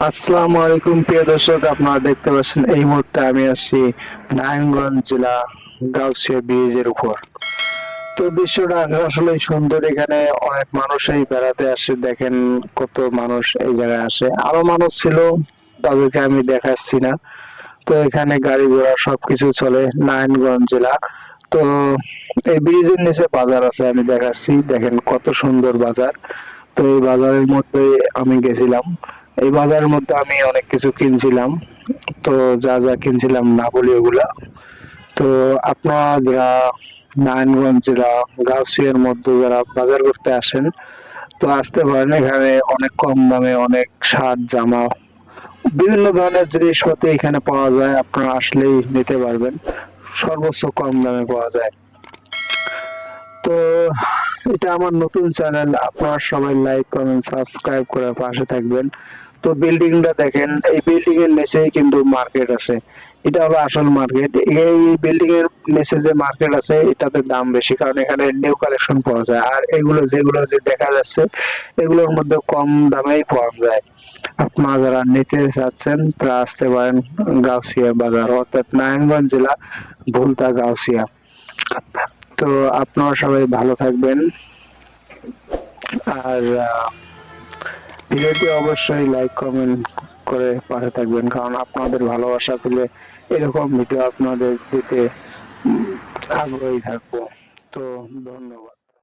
আসসালামু আলাইকুম প্রিয় দর্শক, আপনারা দেখতে পাচ্ছেন এই মুহূর্তে আমি আছি নারায়ণগঞ্জ জেলা গাউসিয়া ব্রিজের উপর। তো দৃশ্যটা আসলে সুন্দর। এখানে অনেক মানুষই বেড়াতে আসে, দেখেন কত মানুষ এই জায়গায় আসে। আরো মানুষ ছিল, তাদেরকে আমি দেখাচ্ছি না। তো এখানে গাড়ি ঘোড়া সবকিছু চলে নারায়ণগঞ্জ জেলা। তো এই ব্রিজের নিচে বাজার আছে, আমি দেখাচ্ছি, দেখেন কত সুন্দর বাজার। তো এই বাজারের মধ্যে আমি গেছিলাম। এই বাজারের মধ্যে আমি অনেক কিছু কিনছিলাম। তো যা যা কিনছিলাম না বলি ওগুলা। তো আপনারা যারা নারায়ণগঞ্জ জেলা গাউসিয়ার মধ্যে যারা বাজার করতে আসেন, তো আসতে পারেন। এখানে অনেক কম দামে অনেক শার্ট জামা বিভিন্ন ধরনের জিনিসপাতি এখানে পাওয়া যায়। আপনারা আসলেই নিতে পারবেন, সর্বোচ্চ কম দামে পাওয়া যায়। তো এটা আমার নতুন চ্যানেল, আপনারা সবাই লাইক কমেন্ট সাবস্ক্রাইব করে পাশে থাকবেন। তো বিল্ডিংটা দেখেন, এই বিল্ডিং এর নিচেই কিন্তু মার্কেট আছে। এটা হলো আসল মার্কেট। এই বিল্ডিং এর নিচে যে মার্কেট আছে এটাতে দাম বেশি, কারণ এখানে নিউ কালেকশন পাওয়া যায়। আর এগুলো যেগুলো যে দেখা যাচ্ছে এগুলোর মধ্যে কম দামেই পাওয়া যায়। আপনারা যারা নিতে চাচ্ছেন তারা আসতে পারেন গাউসিয়া বাজার, অর্থাৎ নারায়ণগঞ্জ জেলা ভুলতা গাউসিয়া। তো আপনারা সবাই ভালো থাকবেন। আর ভিডিওটি অবশ্যই লাইক কমেন্ট করে পাশে থাকবেন, কারণ আপনাদের ভালোবাসা পেলে এরকম ভিডিও আপনাদের দিতে আগ্রহী থাকবো। তো ধন্যবাদ।